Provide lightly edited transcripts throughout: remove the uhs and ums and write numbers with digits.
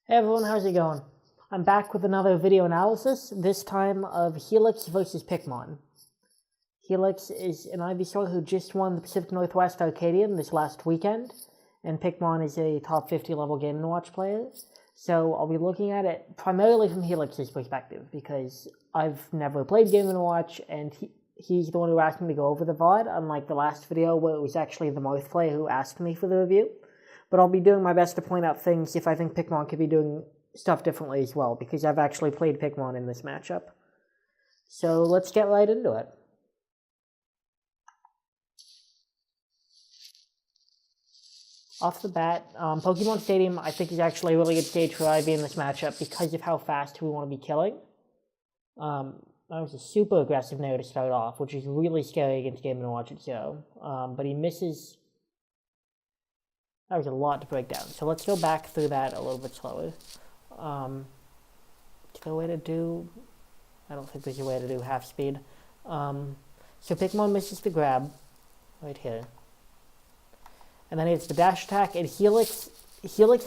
Hey everyone, how's it going? I'm back with another video analysis, this time of Helix versus Pikmon. Helix is an Ivysaur who just won the Pacific Northwest Arcadian this last weekend, and Pikmon is a top 50 level Game & Watch player. So I'll be looking at it primarily from Helix's perspective, because I've never played Game & Watch, and he's the one who asked me to go over the VOD, unlike the last video where it was actually the Moth player who asked me for the review. But I'll be doing my best to point out things if I think Pikmon could be doing stuff differently as well, because I've actually played Pikmon in this matchup. So let's get right into it. Off the bat, Pokemon Stadium I think is actually a really good stage for Ivy in this matchup because of how fast we want to be killing. That was a super aggressive Nair to start off, which is really scary against Game & Watch at 0. But he misses. That was a lot to break down. So let's go back through that a little bit slower. Is there a way to do... I don't think there's a way to do half speed. So Pikmon misses the grab right here. And then it's the dash attack, and Helix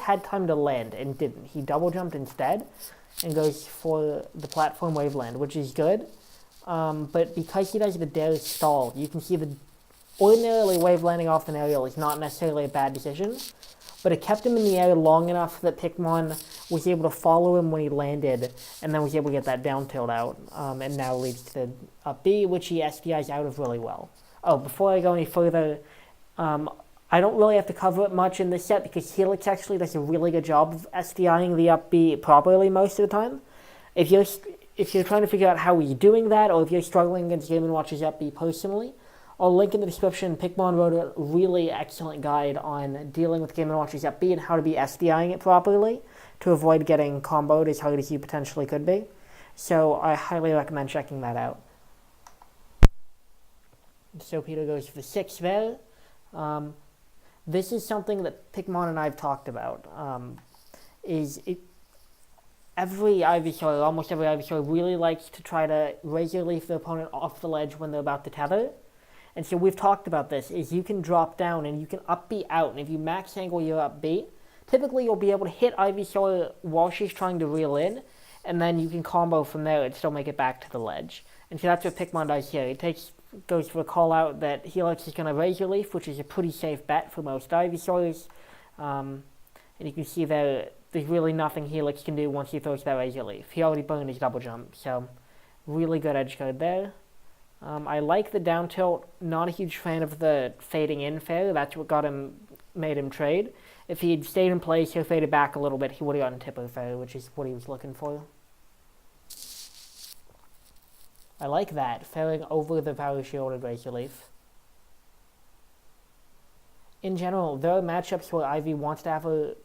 had time to land and didn't. He double jumped instead and goes for the platform wave land, which is good. But because he does the dare stall, you can see the ordinarily wave landing off an aerial is not necessarily a bad decision, but it kept him in the air long enough that Pikmon was able to follow him when he landed, and then was able to get that down tilt out, and now leads to the up B, which he SDIs out of really well. Oh, before I go any further, I don't really have to cover it much in this set because Helix actually does a really good job of SDIing the up B properly most of the time. If you're trying to figure out how he's doing that, or if you're struggling against Game & Watch's up B personally, I'll link in the description. Pikmon wrote a really excellent guide on dealing with Game & Watch's up B and how to be SDIing it properly to avoid getting comboed as hard as you potentially could be. So I highly recommend checking that out. So Peter goes for 6 there. This is something that Pikmon and I have talked about. Almost every Ivysaur really likes to try to razor leaf the opponent off the ledge when they're about to tether. And so we've talked about this, is you can drop down and you can up B out, and if you max angle your up B, typically you'll be able to hit Ivysaur while she's trying to reel in, and then you can combo from there and still make it back to the ledge. And so that's what Pikmon does here. He goes for a call out that Helix is going to razor leaf, which is a pretty safe bet for most Ivysaurs. And you can see there's really nothing Helix can do once he throws that razor leaf. He already burned his double jump, so really good edge guard there. I like the down tilt, not a huge fan of the fading in fair. That's what made him trade. If he had stayed in place or faded back a little bit, he would have gotten tipper fair, which is what he was looking for. I like that, fairing over the power shielded razor leaf. In general, there are matchups where Ivy wants to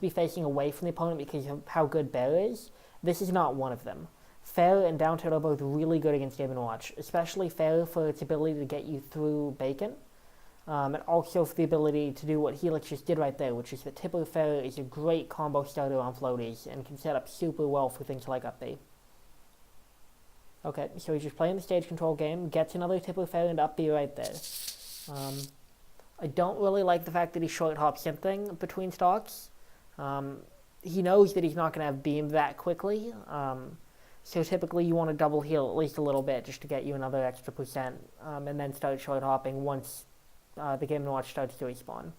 be facing away from the opponent because of how good Bear is. This is not one of them. Fair and down tilt are both really good against Game & Watch, especially Fair for its ability to get you through Bacon, and also for the ability to do what Helix just did right there, which is that Tipper Fair is a great combo starter on floaties and can set up super well for things like up B. Okay, so he's just playing the stage control game, gets another Tipper Fair and up B right there. I don't really like the fact that he short hops something between stocks. He knows that he's not going to have beam that quickly, so typically you want to double heal at least a little bit just to get you another extra %, and then start short hopping once the Game & Watch starts to respawn.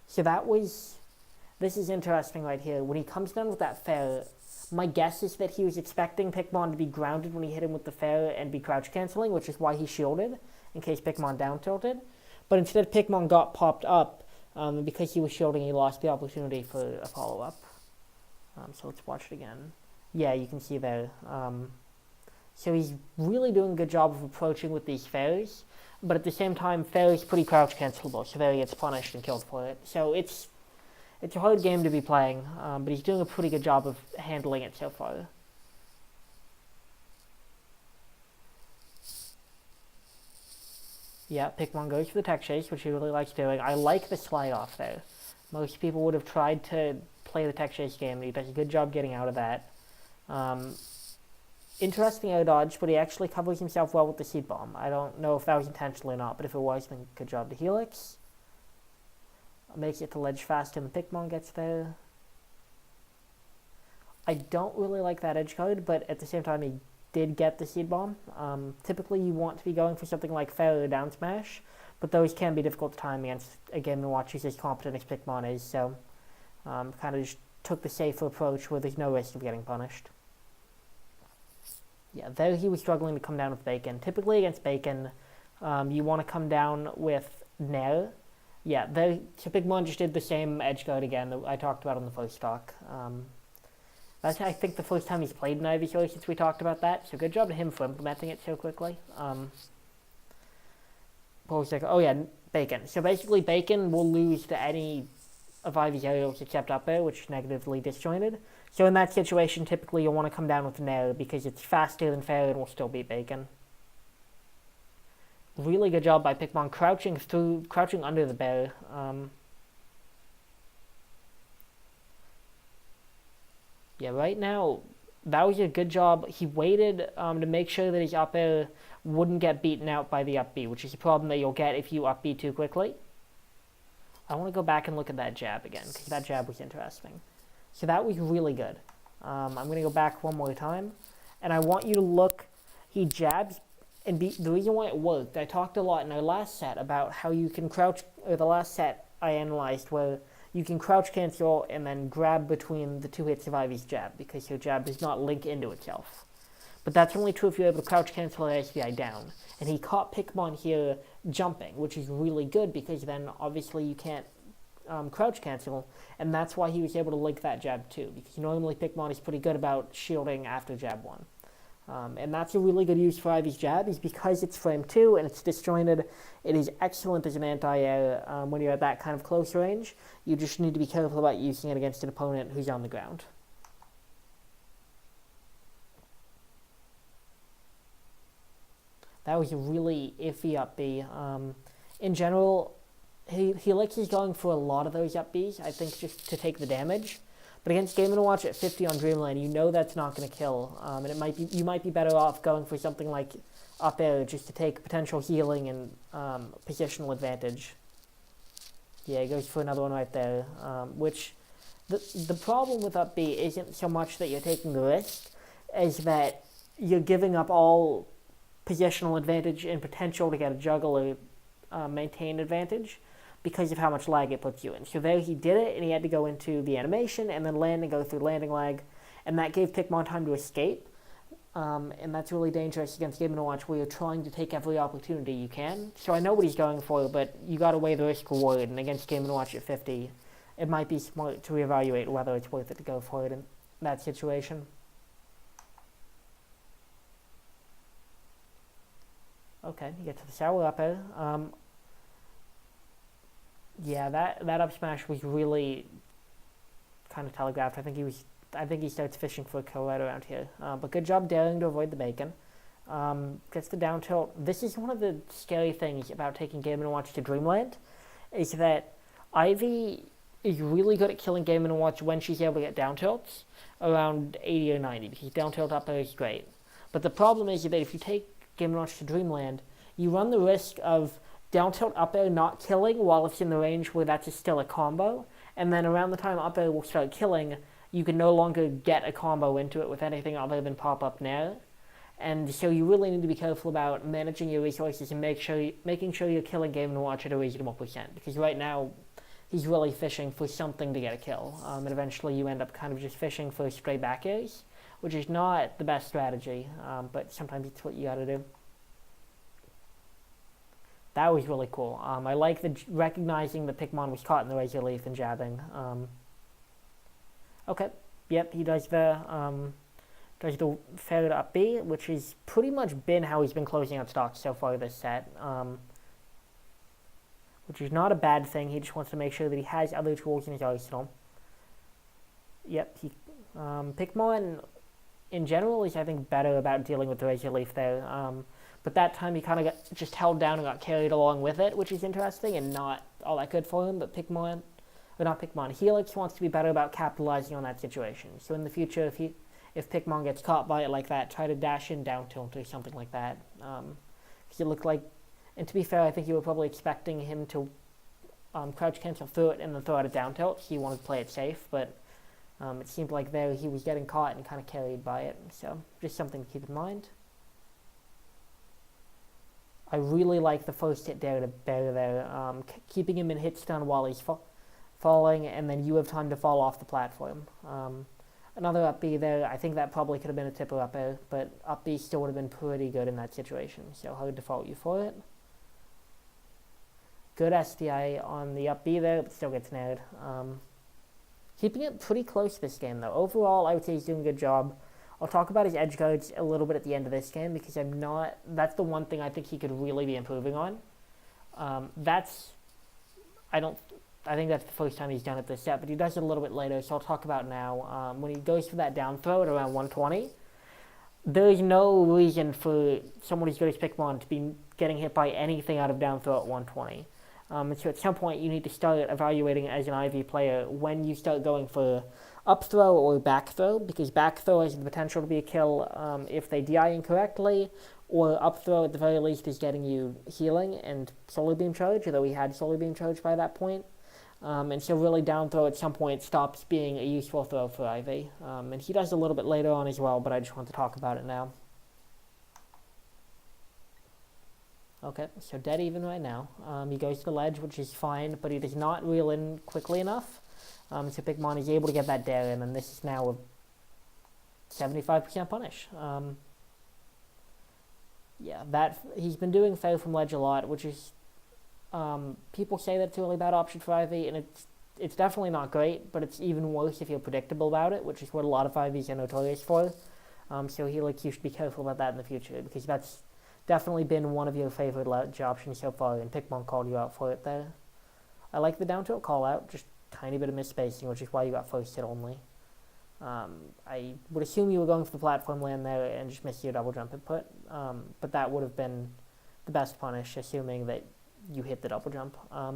So this is interesting right here. When he comes down with that fair, my guess is that he was expecting Pikmon to be grounded when he hit him with the fair and be crouch canceling, which is why he shielded, in case Pikmon down tilted. But instead Pikmon got popped up, and because he was shielding, he lost the opportunity for a follow-up. So let's watch it again. Yeah, you can see there. So he's really doing a good job of approaching with these fairs, but at the same time, fair is pretty crouch cancelable, so there he gets punished and killed for it. So it's a hard game to be playing, but he's doing a pretty good job of handling it so far. Yeah, Pikmon goes for the tech chase, which he really likes doing. I like the slide off there. Most people would have tried to play the tech chase game, and he does a good job getting out of that. Interesting air dodge, but he actually covers himself well with the seed bomb. I don't know if that was intentional or not, but if it was, then good job to Helix. Makes it to ledge faster than Pikmon gets there. I don't really like that edge guard, but at the same time, he did get the seed bomb. Typically, you want to be going for something like failure or down smash, but those can be difficult to time against a Game & Watch who's as competent as Pikmon is, so kind of just took the safer approach where there's no risk of getting punished. Yeah, there he was struggling to come down with Bacon. Typically against Bacon, you want to come down with Nair. Yeah, there, so Pikmon just did the same edge guard again that I talked about on the first talk. That's, I think, the first time he's played an Ivy Helix since we talked about that, so good job to him for implementing it so quickly. What was like, oh yeah, Bacon. So basically Bacon will lose to any of Ivy's aerials except up air, which is negatively disjointed. So in that situation, typically you'll want to come down with Nair because it's faster than fair and will still beat Bacon. Really good job by Pikmon crouching under the bear. Yeah, right now, that was a good job. He waited to make sure that his up air wouldn't get beaten out by the up B, which is a problem that you'll get if you up B too quickly. I want to go back and look at that jab again, because that jab was interesting. So that was really good. I'm going to go back one more time, and I want you to look. He jabs, and the reason why it worked, I talked a lot in our last set about how you can crouch, or the last set I analyzed where you can crouch cancel and then grab between the two hits of Ivy's jab, because your jab does not link into itself. But that's only true if you're able to crouch cancel an SBI down. And he caught Pikmon here jumping, which is really good because then obviously you can't crouch cancel, and that's why he was able to link that jab too, because normally Pikmon is pretty good about shielding after jab 1. And that's a really good use for Ivy's jab, is because it's frame 2 and it's disjointed, it is excellent as an anti-air when you're at that kind of close range. You just need to be careful about using it against an opponent who's on the ground. That was a really iffy up B. In general, Helix is going for a lot of those up Bs, I think, just to take the damage. But against Game & Watch at 50 on Dreamland, you know that's not going to kill. And you might be better off going for something like up air just to take potential healing and positional advantage. Yeah, he goes for another one right there. Which, the problem with up B isn't so much that you're taking the risk, as that you're giving up all positional advantage and potential to get a juggle or maintain advantage because of how much lag it puts you in. So there he did it, and he had to go into the animation and then land and go through landing lag, and that gave Pikmon time to escape. And that's really dangerous against Game & Watch where you're trying to take every opportunity you can. So I know what he's going for, but you got to weigh the risk reward, and against Game & Watch at 50, it might be smart to reevaluate whether it's worth it to go for it in that situation. Okay, you get to the sour up air. Yeah, that up smash was really kind of telegraphed. I think he starts fishing for a kill right around here. But good job daring to avoid the Bacon. Gets the down tilt. This is one of the scary things about taking Game & Watch to Dreamland, is that Ivy is really good at killing Game & Watch when she's able to get down tilts around 80 or 90, because down tilt up air is great. But the problem is that if you take Game & Watch to Dreamland, you run the risk of down tilt up air not killing while it's in the range where that's still a combo, and then around the time up air will start killing, you can no longer get a combo into it with anything other than pop-up Nair. And so you really need to be careful about managing your resources and making sure you're killing Game & Watch at a reasonable percent, because right now he's really fishing for something to get a kill, and eventually you end up kind of just fishing for stray back airs, which is not the best strategy, but sometimes it's what you gotta do. That was really cool. I like recognizing that Pikmon was caught in the razor leaf and jabbing. Okay, yep, he does the fair up B, which has pretty much been how he's been closing out stocks so far this set. Which is not a bad thing. He just wants to make sure that he has other tools in his arsenal. Yep, Pikmon in general is, I think, better about dealing with the razor leaf there. But that time he kind of got just held down and got carried along with it, which is interesting and not all that good for him. But Helix wants to be better about capitalizing on that situation. So in the future, if Pikmon gets caught by it like that, try to dash in down tilt or something like that. Because it looked like, and to be fair, I think you were probably expecting him to crouch cancel through it and then throw out a down tilt. So you wanted to play it safe, but It seemed like there he was getting caught and kind of carried by it, so just something to keep in mind. I really like the first hit there to bear there, keeping him in hit stun while he's falling, and then you have time to fall off the platform. Another up B there, I think that probably could have been a tipper up air, but up B still would have been pretty good in that situation, so hard to fault you for it. Good SDI on the up B there, but still gets nailed. Keeping it pretty close this game, though. Overall, I would say he's doing a good job. I'll talk about his edge guards a little bit at the end of this game, because that's the one thing I think he could really be improving on. I think that's the first time he's done it this set, but he does it a little bit later, so I'll talk about now. When he goes for that down throw at around 120, there is no reason for someone who's good as Pikmon to be getting hit by anything out of down throw at 120. And so at some point you need to start evaluating as an IV player when you start going for up throw or back throw, because back throw has the potential to be a kill if they DI incorrectly, or up throw at the very least is getting you healing and solar beam charge, although he had solar beam charge by that point. And so really down throw at some point stops being a useful throw for IV. And he does a little bit later on as well, but I just want to talk about it now. Okay, so dead even right now. He goes to the ledge, which is fine, but he does not reel in quickly enough. So Pikmon is able to get that dare in, and this is now a 75% punish. Yeah, he's been doing fail from ledge a lot, which is people say that's a really bad option for IV, and it's definitely not great, but it's even worse if you're predictable about it, which is what a lot of IVs are notorious for. So Helix, you should be careful about that in the future, because that's definitely been one of your favorite ledge options so far, and Pikmon called you out for it there. I like the down tilt call out, just tiny bit of misspacing, which is why you got first hit only. I would assume you were going for the platform land there and just missed your double jump input, but that would have been the best punish, assuming that you hit the double jump. Up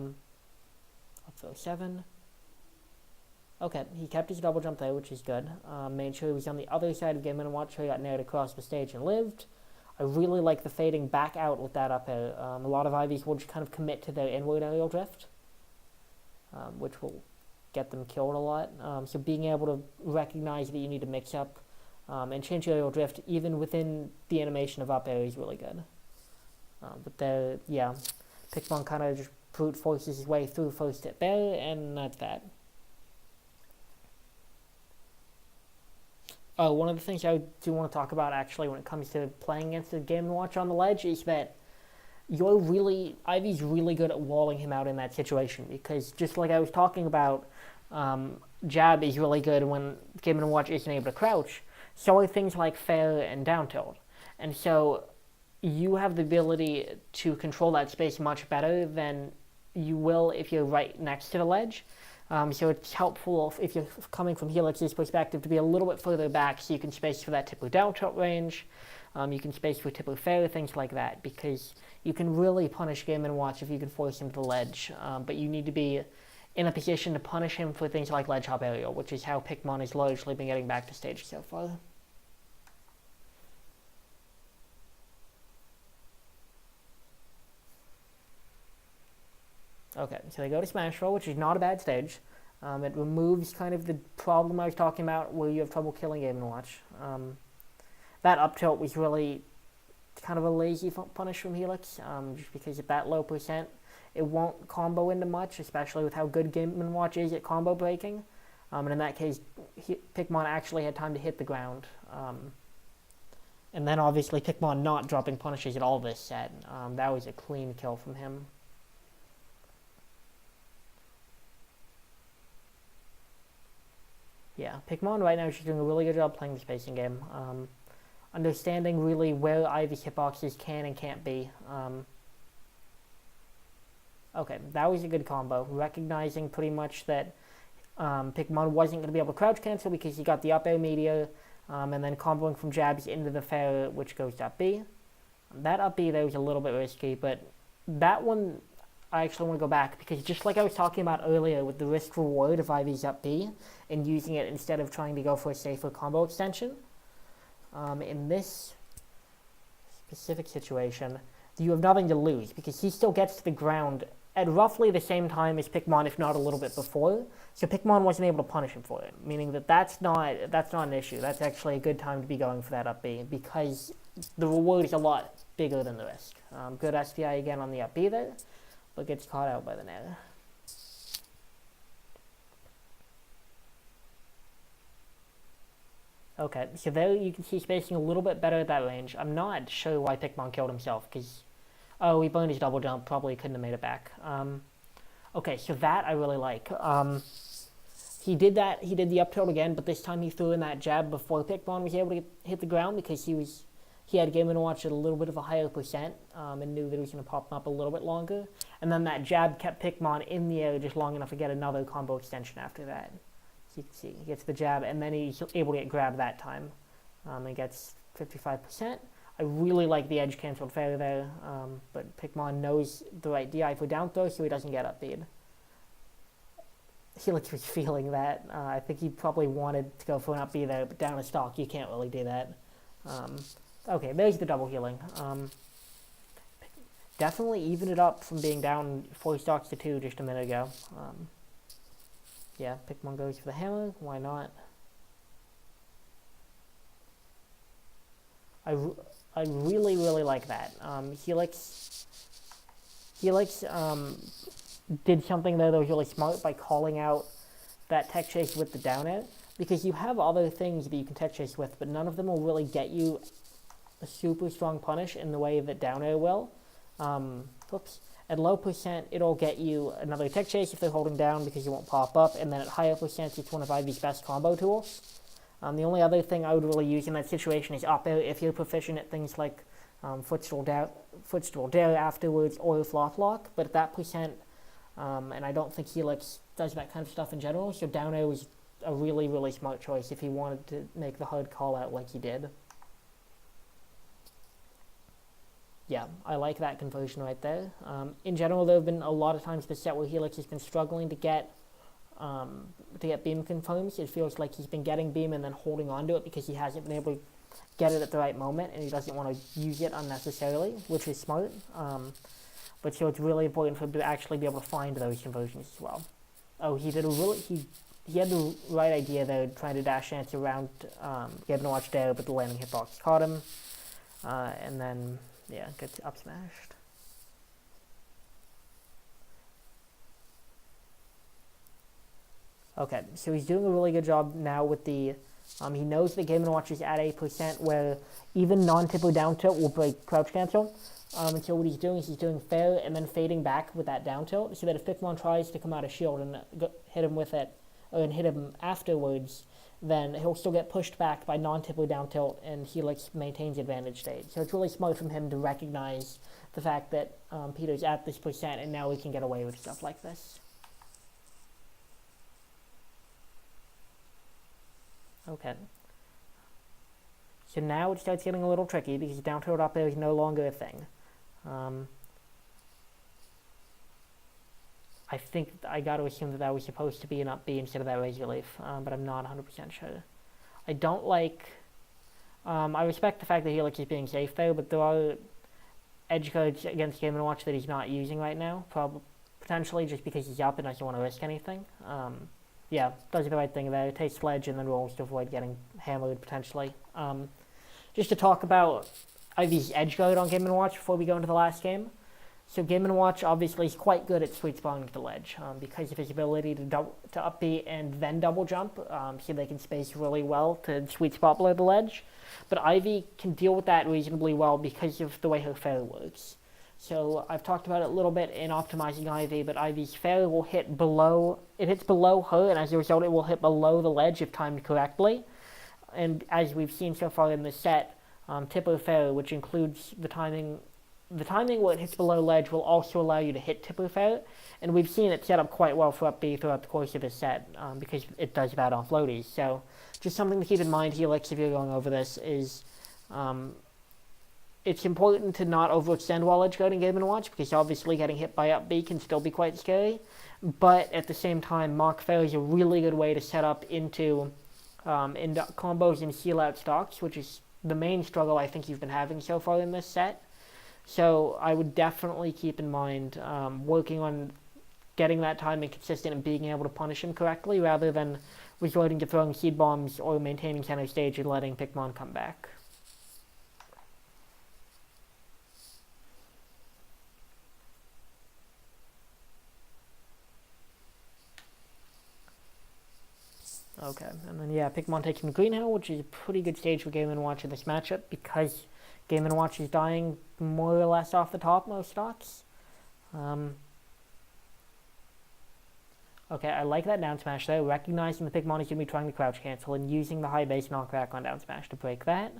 throw 7. Okay, he kept his double jump there, which is good. Made sure he was on the other side of Game & Watch, so he got nailed across the stage and lived. I really like the fading back out with that up air. A lot of IVs will just kind of commit to their inward aerial drift, which will get them killed a lot. So being able to recognize that you need to mix up and change your aerial drift even within the animation of up air is really good. But there, yeah, Pikmon kind of just brute forces his way through first hit there, and that's that. One of the things I do want to talk about actually when it comes to playing against the Game & Watch on the ledge is that Ivy's really good at walling him out in that situation, because just like I was talking about, jab is really good when Game & Watch isn't able to crouch, so are things like fair and down tilt. And so you have the ability to control that space much better than you will if you're right next to the ledge. So it's helpful if you're coming from Helix's perspective to be a little bit further back so you can space for that tipper down tilt range. You can space for tipper fair, things like that, because you can really punish Game & Watch if you can force him to the ledge. But you need to be in a position to punish him for things like ledge hop aerial, which is how Pikmon has largely been getting back to stage so far. Okay, so they go to Smash Roll, which is not a bad stage. It removes kind of the problem I was talking about where you have trouble killing Game & Watch. That up tilt was really kind of a lazy punish from Helix, just because at that low percent, it won't combo into much, especially with how good Game & Watch is at combo breaking. And in that case, Pikmon actually had time to hit the ground. And then obviously Pikmon not dropping punishes at all this set. That was a clean kill from him. Yeah, Pikmon right now is doing a really good job playing the spacing game. Understanding really where Ivy's hitboxes can and can't be. Okay, that was a good combo. Recognizing pretty much that Pikmon wasn't going to be able to crouch cancel because he got the up air meteor, and then comboing from jabs into the fair, which goes to up B. That up B there was a little bit risky, but that one I actually want to go back, because just like I was talking about earlier with the risk reward of Ivy's up B and using it instead of trying to go for a safer combo extension, in this specific situation, you have nothing to lose, because he still gets to the ground at roughly the same time as Pikmon, if not a little bit before. So Pikmon wasn't able to punish him for it, meaning that that's not an issue. That's actually a good time to be going for that up B because the reward is a lot bigger than the risk. Good SPI again on the up B there, but gets caught out by the nair. Okay, so there you can see spacing a little bit better at that range. I'm not sure why Pikmon killed himself, because, oh, he burned his double jump, probably couldn't have made it back. Okay, so that I really like. He did the up tilt again, but this time he threw in that jab before Pikmon was able to hit the ground, because he had Game & Watch at a little bit of a higher percent, and knew that he was going to pop him up a little bit longer. And then that jab kept Pikmon in the air just long enough to get another combo extension after that. So you can see, he gets the jab, and then he's able to get grabbed that time. And gets 55%. I really like the edge canceled fair there, but Pikmon knows the right DI for down throw, so he doesn't get up bead. Helix was feeling that. I think he probably wanted to go for an up B there, but down a stock, you can't really do that. Okay, there's the double healing. Definitely even it up from being down 4 stocks to 2 just a minute ago. Yeah, Pikmon goes for the hammer. Why not? I really, really like that. Helix did something there that was really smart by calling out that tech chase with the down air, because you have other things that you can tech chase with, but none of them will really get you a super strong punish in the way that down air will. At low percent, it'll get you another tech chase if they're holding down because you won't pop up, and then at higher percent, it's one of Ivy's best combo tools. The only other thing I would really use in that situation is up air if you're proficient at things like footstool dare afterwards or flop lock, but at that percent, and I don't think Helix does that kind of stuff in general, so down air was a really, really smart choice if he wanted to make the hard call out like he did. Yeah, I like that conversion right there. In general, there have been a lot of times this set where Helix has been struggling to get beam confirms. It feels like he's been getting beam and then holding on to it because he hasn't been able to get it at the right moment, and he doesn't want to use it unnecessarily, which is smart. But so it's really important for him to actually be able to find those conversions as well. Oh, he had the right idea there, trying to dash dance around Game & Watch there, but the landing hitbox caught him, and then yeah, gets up smashed. Okay, so he's doing a really good job now with the, he knows the Game & Watch is at a percent where even non-tipper down tilt will break crouch cancel. And so what he's doing is he's doing fair and then fading back with that down tilt, so that if Pikmon tries to come out of shield and hit him with it, and hit him afterwards, then he'll still get pushed back by non-tipper down tilt, and Helix maintains advantage state. So it's really smart from him to recognize the fact that Peter's at this percent, and now we can get away with stuff like this. Okay. So now it starts getting a little tricky because down tilt up there is no longer a thing. I think I got to assume that was supposed to be an up B instead of that raise relief, but I'm not 100% sure. I don't like... I respect the fact that Helix is being safe there, but there are edge guards against Game & Watch that he's not using right now, potentially just because he's up and doesn't want to risk anything. Yeah, does the right thing there, takes sledge and then rolls to avoid getting hammered potentially. Just to talk about Ivy's edge guard on Game & Watch before we go into the last game. So Game & Watch obviously is quite good at sweet spotting to the ledge because of his ability to up B and then double jump, so they can space really well to sweet spot below the ledge. But Ivy can deal with that reasonably well because of the way her fair works. So I've talked about it a little bit in optimizing Ivy, but Ivy's fair will hit below, it hits below her, and as a result it will hit below the ledge if timed correctly. And as we've seen so far in the set, tipper fair, which includes the timing where it hits below ledge will also allow you to hit tipper fair, and we've seen it set up quite well for up B throughout the course of this set because it does that on floaties. So just something to keep in mind, Helix, if you're going over this, is it's important to not overextend while edge guarding Game & Watch because obviously getting hit by up B can still be quite scary, but at the same time, mock fair is a really good way to set up into combos and seal out stocks, which is the main struggle I think you've been having so far in this set. So I would definitely keep in mind working on getting that timing consistent and being able to punish him correctly rather than resorting to throwing seed bombs or maintaining center stage and letting Pikmon come back. Okay, and then yeah, Pikmon takes him to Green Hill, which is a pretty good stage for Game & Watch in this matchup because Game & Watch is dying more or less off the top most stocks. Okay, I like that down smash though, recognizing the Pikmon is going to be trying to crouch cancel and using the high base knockback on down smash to break that.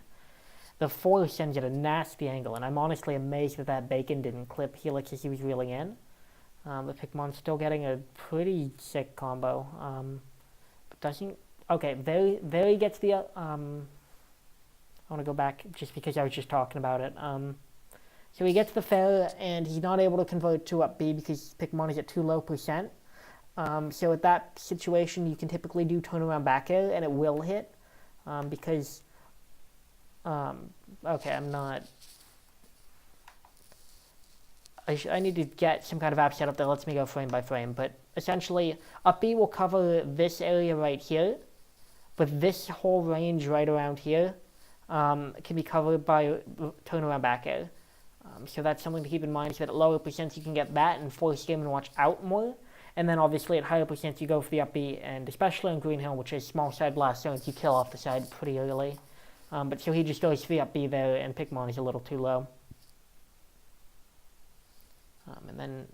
The foil sends at a nasty angle, and I'm honestly amazed that that bacon didn't clip Helix as he was reeling in. The Pikmon's still getting a pretty sick combo. Doesn't... Okay, very gets the... I want to go back just because I was just talking about it. So he gets the fair, and he's not able to convert to up B because Pikmon is at too low percent. So at that situation, you can typically do turnaround back air, and it will hit. Because... okay, I'm not... I need to get some kind of app set up that lets me go frame by frame, but essentially, up B will cover this area right here, but this whole range right around here can be covered by turnaround back air. So that's something to keep in mind, is that at lower percents you can get that and force Game & Watch out more, and then obviously at higher percents you go for the up B, and especially on Green Hill, which is small side blast zones, you kill off the side pretty early. But so he just goes for the up B there, and Pikmon is a little too low. And then,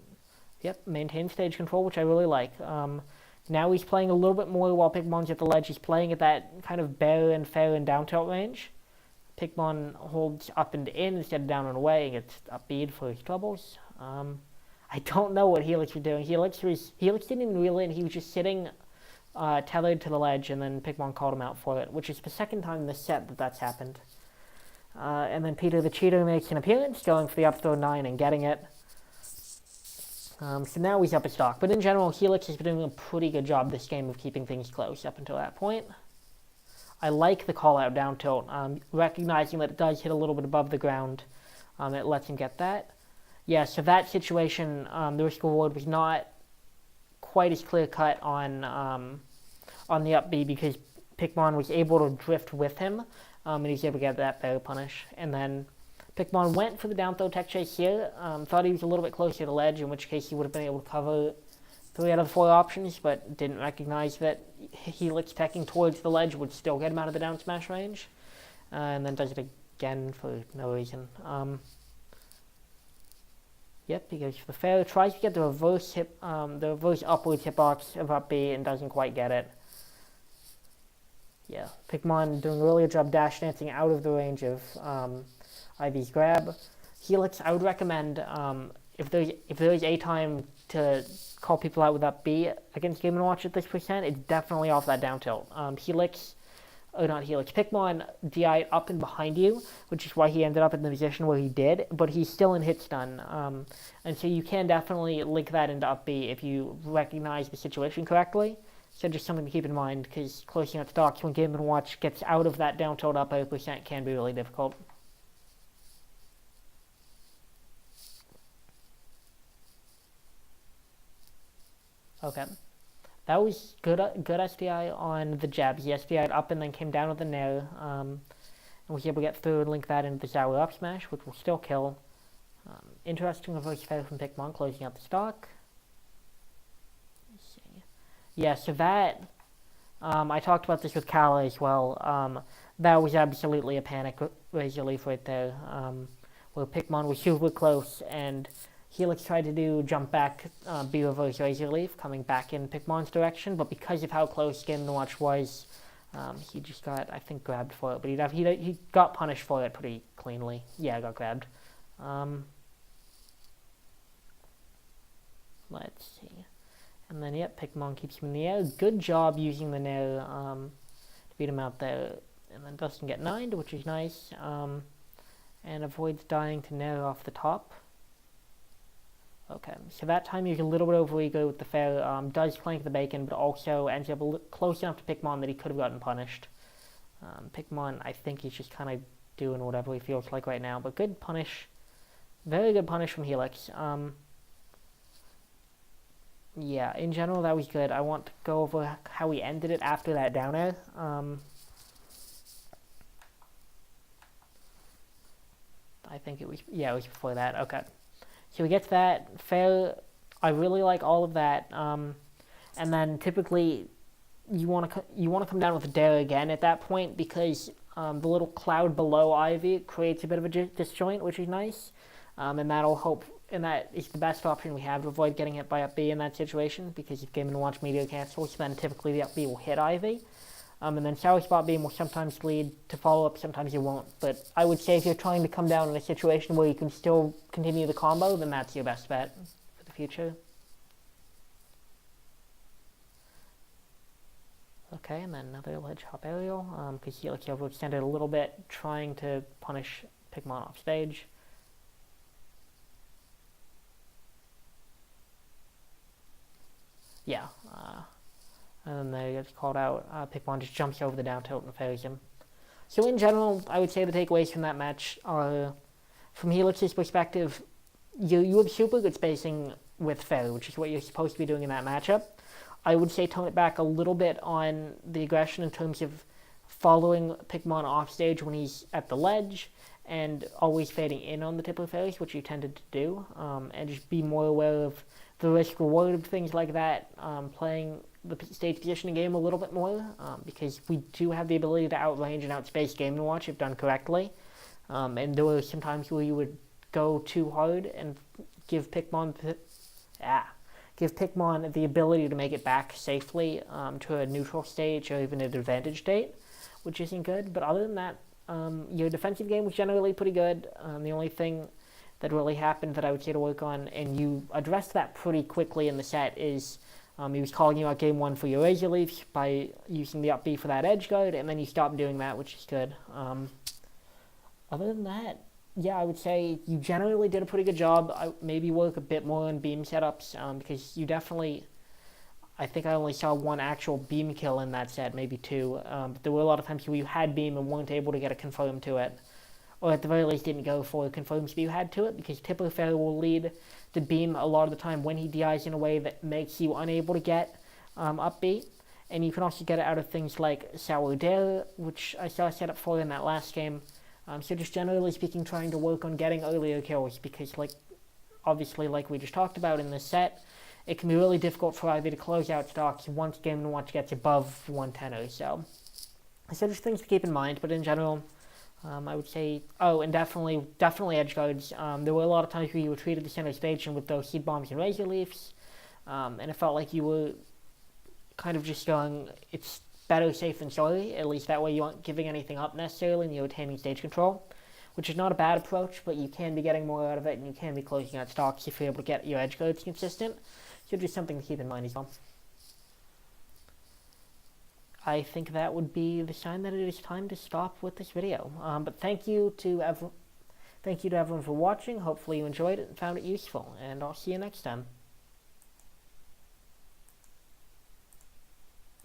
yep, maintain stage control, which I really like. Now he's playing a little bit more while Pikmon's at the ledge. He's playing at that kind of bear and fair and down tilt range. Pikmon holds up and in instead of down and away and gets upbeat for his troubles. I don't know what Helix was doing. Helix didn't even reel in. He was just sitting tethered to the ledge, and then Pikmon called him out for it, which is the second time in this set that that's happened. And then Peter the Cheater makes an appearance, going for the up throw 9 and getting it. So now he's up a stock. But in general, Helix has been doing a pretty good job this game of keeping things close up until that point. I like the call-out down tilt, recognizing that it does hit a little bit above the ground. It lets him get that. Yeah, so that situation, the risk reward was not quite as clear-cut on the up B because Pikmon was able to drift with him, and he was able to get that bear punish. And then Pikmon went for the down throw tech chase here, thought he was a little bit closer to the ledge, in which case he would have been able to cover 3 out of the 4 options, but didn't recognize that Helix teching towards the ledge would still get him out of the down smash range, and then does it again for no reason. Yep, because the fair tries to get the reverse upwards hitbox of up B and doesn't quite get it. Yeah, Pikmon doing a really good job dash dancing out of the range of Ivy's grab. Helix, I would recommend if there's a time to call people out with up B against Game & Watch at this percent, it's definitely off that down tilt. Pikmon DI'd up and behind you, which is why he ended up in the position where he did, but he's still in hit stun. And so you can definitely link that into up B if you recognize the situation correctly. So just something to keep in mind, because closing out stocks when Game & Watch gets out of that down tilt up by a percent can be really difficult. Okay. That was good SDI on the jabs. He SDI'd up and then came down with the nair, and was able to get through and link that into the Sabre up smash, which will still kill. Interesting reverse fair from Pikmon, closing out the stock. Let's see. Yeah, so that, I talked about this with Kala as well. That was absolutely a panic razor leaf right there, where Pikmon was super close, and Helix tried to do jump back, B reverse razor leaf, coming back in Pikmon's direction, but because of how close Game & Watch was, he just got, I think, grabbed for it. But he got punished for it pretty cleanly. Yeah, got grabbed. Let's see. And then, yep, Pikmon keeps him in the air. Good job using the nair to beat him out there. And then doesn't get 9'd, which is nice. And avoids dying to nair off the top. Okay, so that time he's a little bit over ego with the fair, does flank the bacon, but also ends up close enough to Pikmon that he could have gotten punished. Pikmon, I think he's just kind of doing whatever he feels like right now, but good punish Very good punish from Helix. Yeah, in general, that was good. I want to go over how we ended it after that down air. I think it was, yeah, it was before that. Okay. So we get to that. Fair. I really like all of that. And then typically you want to come down with a dare again at that point because the little cloud below Ivy creates a bit of a disjoint, which is nice. And that is the best option we have to avoid getting hit by up B in that situation, because if Game & Watch meteor cancels, then typically the up B will hit Ivy. And then Sour Spot Beam will sometimes lead to follow-up, sometimes it won't. But I would say if you're trying to come down in a situation where you can still continue the combo, then that's your best bet for the future. Okay, and then another ledge hop aerial, because Helix overextended a little bit, trying to punish Pikmon off stage. Yeah, and then they get called out. Pikmon just jumps over the down tilt and fails him. So in general, I would say the takeaways from that match are, from Helix's perspective, you have super good spacing with fair, which is what you're supposed to be doing in that matchup. I would say tone it back a little bit on the aggression in terms of following Pikmon off stage when he's at the ledge, and always fading in on the tip of fairies, which you tended to do, and just be more aware of the risk-reward of things like that, playing the stage positioning game a little bit more, because we do have the ability to outrange and outspace Game & Watch if done correctly, and there were some times where you would go too hard and give Pikmon the ability to make it back safely to a neutral stage or even an advantage state, which isn't good. But other than that, your defensive game was generally pretty good. The only thing that really happened that I would say to work on, and you addressed that pretty quickly in the set, is he was calling you out game one for your Razor Leafs by using the up B for that edge guard, and then you stopped doing that, which is good. Other than that, yeah, I would say you generally did a pretty good job. Maybe work a bit more on beam setups, because you definitely, I think I only saw one actual beam kill in that set, maybe two. But there were a lot of times where you had beam and weren't able to get a confirm to it, or at the very least didn't go for a confirm speed you had to it, because Tipper Fair will lead to beam a lot of the time when he DIs in a way that makes you unable to get up B. And you can also get it out of things like Sour Dare, which I saw set up for in that last game. So just generally speaking, trying to work on getting earlier kills, because obviously like we just talked about in this set, it can be really difficult for Ivy to close out stocks once Game & Watch gets above 110 or so. So just things to keep in mind, but in general, I would say, and definitely edge guards. There were a lot of times where you retreated to center stage and with those seed bombs and Razor Leafs, and it felt like you were kind of just going, it's better safe than sorry. At least that way you aren't giving anything up necessarily and you're retaining stage control, which is not a bad approach, but you can be getting more out of it and you can be closing out stocks if you're able to get your edge guards consistent. So just something to keep in mind as well. I think that would be the sign that it is time to stop with this video. But thank you to everyone for watching. Hopefully you enjoyed it and found it useful, and I'll see you next time.